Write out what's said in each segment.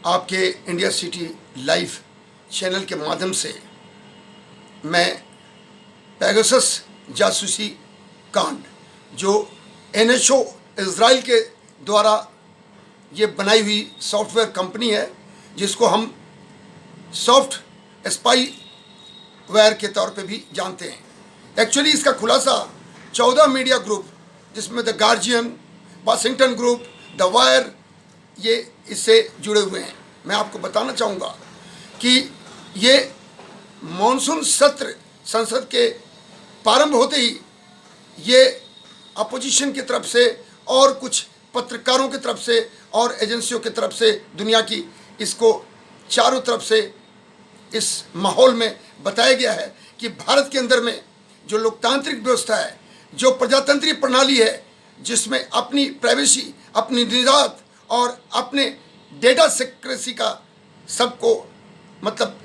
आपके India city live channel के माध्यम से मैं पेगासस जासूसी कांड जो एनएसओ इज़राइल के द्वारा ये बनाई हुई सॉफ्टवेयर कंपनी है, जिसको हम सॉफ्ट स्पाईवेयर के तौर पे भी जानते हैं। एक्चुअली इसका खुलासा 14 मीडिया ग्रुप, जिसमें the guardian, Washington group, the wire, ये इससे जुड़े हुए हैं। मैं आपको बताना चाहूँगा कि ये मॉनसून सत्र संसद के प्रारंभ होते ही ये अपोजिशन की तरफ से और कुछ पत्रकारों की तरफ से और एजेंसियों की तरफ से दुनिया की इसको चारों तरफ से इस माहौल में बताया गया है कि भारत के अंदर में जो लोकतांत्रिक व्यवस्था है, जो प्रजातंत्रीय प्रणाली है, जिसमें अपनी प्राइवेसी, अपनी निजात और अपने डेटा सिक्रेसी का सबको मतलब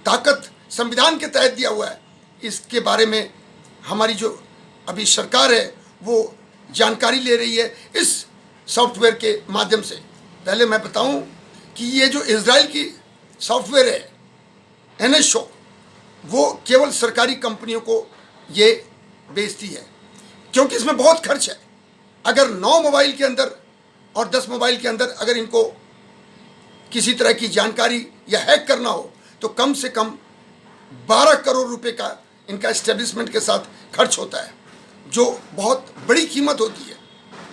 ताकत संविधान के तहत दिया हुआ है, इसके बारे में हमारी जो अभी सरकार है वो जानकारी ले रही है इस सॉफ्टवेयर के माध्यम से। पहले मैं बताऊं कि ये जो इज़राइल की सॉफ्टवेयर है एनएसओ, वो केवल सरकारी कंपनियों को ये बेचती है, क्योंकि इसमें बहुत खर्च है। अगर 9 मोबाइल के अंदर और 10 मोबाइल के अंदर अगर इनको किसी तरह की जानकारी या हैक करना हो तो कम से कम 12 करोड़ रुपए का इनका एस्टेब्लिशमेंट के साथ खर्च होता है, जो बहुत बड़ी कीमत होती है।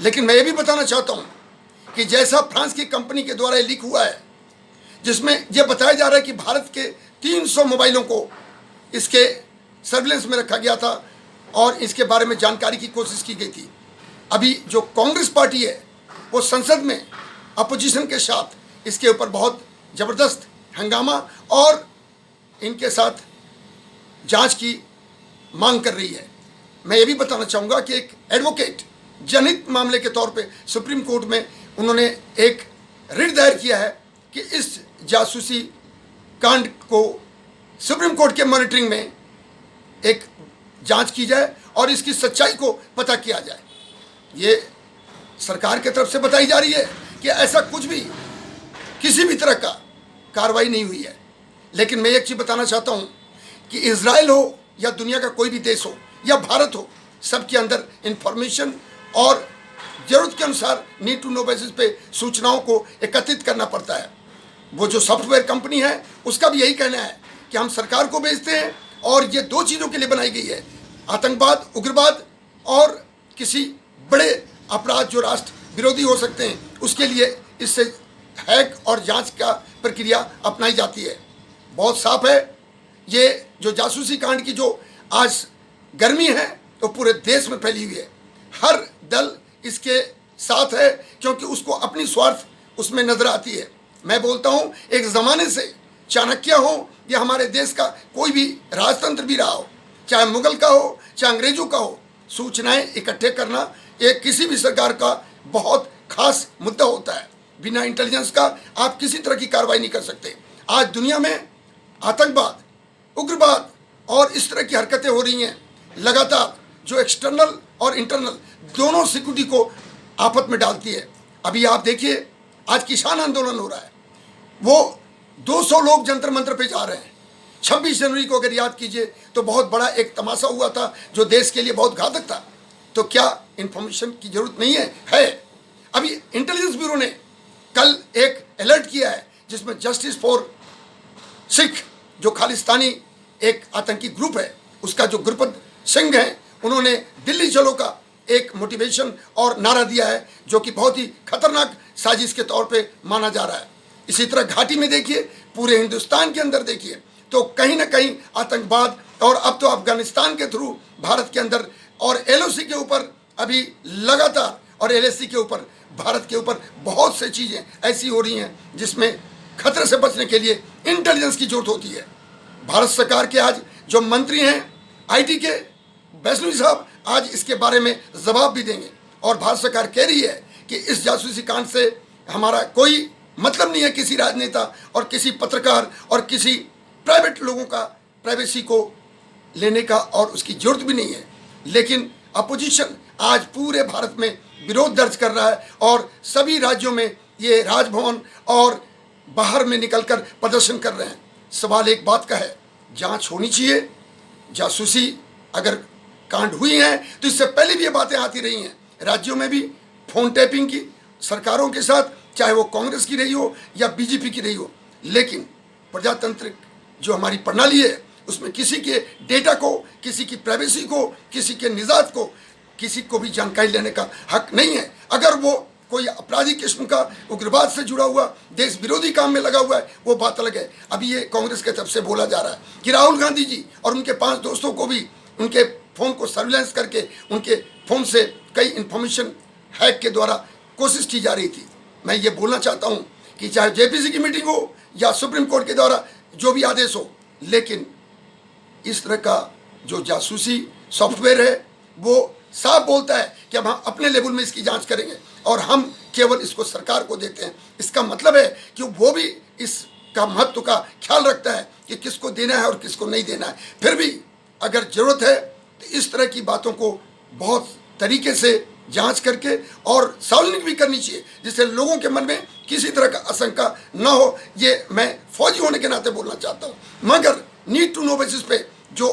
लेकिन मैं ये भी बताना चाहता हूँ कि जैसा फ्रांस की कंपनी के द्वारा लीक हुआ है, जिसमें यह बताया जा रहा है कि भारत के 300 मोबाइलों को इसके सर्विलेंस में रखा गया था और इसके बारे में जानकारी की कोशिश की गई थी। अभी जो कांग्रेस पार्टी है वो संसद में अपोजिशन के साथ इसके ऊपर बहुत ज़बरदस्त हंगामा और इनके साथ जांच की मांग कर रही है। मैं ये भी बताना चाहूँगा कि एक एडवोकेट जनहित मामले के तौर पे सुप्रीम कोर्ट में उन्होंने एक रिट दायर किया है कि इस जासूसी कांड को सुप्रीम कोर्ट के मॉनिटरिंग में एक जांच की जाए और इसकी सच्चाई को पता किया जाए। ये सरकार की तरफ से बताई जा रही है कि ऐसा कुछ भी किसी भी तरह का कार्रवाई नहीं हुई है। लेकिन मैं एक चीज़ बताना चाहता हूँ कि इज़राइल हो या दुनिया का कोई भी देश हो या भारत हो, सबके अंदर इंफॉर्मेशन और ज़रूरत के अनुसार नीड टू नो बेसिस पे सूचनाओं को एकत्रित करना पड़ता है। वो जो सॉफ्टवेयर कंपनी है उसका भी यही कहना है कि हम सरकार को बेचते हैं और ये 2 चीज़ों के लिए बनाई गई है, आतंकवाद, उग्रवाद और किसी बड़े अपराध जो राष्ट्र विरोधी हो सकते हैं, उसके लिए इससे हैक और जांच का प्रक्रिया अपनाई जाती है। बहुत साफ है, ये जो जासूसी कांड की जो आज गर्मी है वो पूरे देश में फैली हुई है। हर दल इसके साथ है क्योंकि उसको अपनी स्वार्थ उसमें नजर आती है। मैं बोलता हूँ एक ज़माने से चाणक्य हो या हमारे देश का कोई भी राजतंत्र भी रहा हो, चाहे मुगल का हो चाहे अंग्रेजों का हो, सूचनाएं इकट्ठे करना एक किसी भी सरकार का बहुत खास मुद्दा होता है। बिना इंटेलिजेंस का आप किसी तरह की कार्रवाई नहीं कर सकते। आज दुनिया में आतंकवाद, उग्रवाद और इस तरह की हरकतें हो रही हैं लगातार, जो एक्सटर्नल और इंटरनल दोनों सिक्योरिटी को आफत में डालती है। अभी आप देखिए आज किसान आंदोलन हो रहा है, वो 200 लोग जंतर मंतर पे जा रहे हैं। 26 जनवरी को अगर याद कीजिए तो बहुत बड़ा एक तमाशा हुआ था जो देश के लिए बहुत घातक था। तो क्या इंफॉर्मेशन की जरूरत नहीं है? है। अभी इंटेलिजेंस ब्यूरो ने कल एक अलर्ट किया है जिसमें जस्टिस फॉर सिख जो खालिस्तानी एक आतंकी ग्रुप है, उसका जो गुरपत सिंह है, उन्होंने दिल्ली चलो का एक मोटिवेशन और नारा दिया है जो कि बहुत ही खतरनाक साजिश के तौर पे माना जा रहा है। इसी तरह घाटी में देखिए, पूरे हिंदुस्तान के अंदर देखिए तो कहीं ना कहीं आतंकवाद, और अब तो अफगानिस्तान के थ्रू भारत के अंदर और एलओसी के ऊपर अभी लगातार और एलएसी के ऊपर भारत के ऊपर बहुत से चीज़ें ऐसी हो रही हैं जिसमें खतरे से बचने के लिए इंटेलिजेंस की जरूरत होती है। भारत सरकार के आज जो मंत्री हैं आईटी के, वैष्णवी साहब आज इसके बारे में जवाब भी देंगे। और भारत सरकार कह रही है कि इस जासूसी कांड से हमारा कोई मतलब नहीं है किसी राजनेता और किसी पत्रकार और किसी प्राइवेट लोगों का प्राइवेसी को लेने का, और उसकी जरूरत भी नहीं है। लेकिन अपोजिशन आज पूरे भारत में विरोध दर्ज कर रहा है और सभी राज्यों में ये राजभवन और बाहर में निकलकर प्रदर्शन कर रहे हैं। सवाल एक बात का है, जांच होनी चाहिए। जासूसी अगर कांड हुई हैं तो इससे पहले भी ये बातें आती रही हैं, राज्यों में भी फोन टैपिंग की सरकारों के साथ, चाहे वो कांग्रेस की रही हो या बीजेपी की रही हो। लेकिन प्रजातांत्रिक जो हमारी प्रणाली है उसमें किसी के डेटा को, किसी की प्राइवेसी को, किसी के निजात को, किसी को भी जानकारी लेने का हक नहीं है। अगर वो कोई आपराधिक किस्म का उग्रवाद से जुड़ा हुआ देश विरोधी काम में लगा हुआ है वो बात अलग है। अभी ये कांग्रेस की तरफ से बोला जा रहा है कि राहुल गांधी जी और उनके 5 दोस्तों को भी उनके फ़ोन को सर्विलेंस करके उनके फ़ोन से कई इन्फॉर्मेशन हैक के द्वारा कोशिश की जा रही थी। मैं ये बोलना चाहता हूँ कि चाहे जेपीसी की मीटिंग हो या सुप्रीम कोर्ट के द्वारा जो भी आदेश हो, लेकिन इस तरह का जो जासूसी सॉफ्टवेयर है वो साफ बोलता है कि हम अपने लेवल में इसकी जांच करेंगे और हम केवल इसको सरकार को देते हैं। इसका मतलब है कि वो भी इसका महत्व का ख्याल रखता है कि किसको देना है और किसको नहीं देना है। फिर भी अगर ज़रूरत है तो इस तरह की बातों को बहुत तरीके से जांच करके और सार्वजनिक भी करनी चाहिए, जिससे लोगों के मन में किसी तरह का आशंका न हो। ये मैं फौजी होने के नाते बोलना चाहता हूँ। मगर नीड टू नो बेसिस पे जो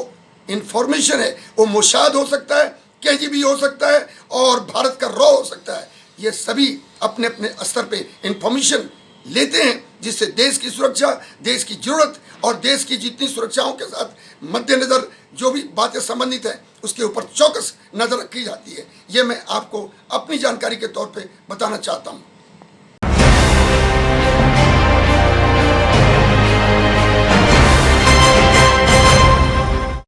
इन्फॉर्मेशन है वो मोसाद हो सकता है, केजीबी हो सकता है और भारत का रॉ हो सकता है। ये सभी अपने अपने स्तर पे इन्फॉर्मेशन लेते हैं, जिससे देश की सुरक्षा, देश की जरूरत और देश की जितनी सुरक्षाओं के साथ मद्देनज़र जो भी बातें संबंधित हैं उसके ऊपर चौकस नज़र रखी जाती है। ये मैं आपको अपनी जानकारी के तौर पे बताना चाहता हूँ।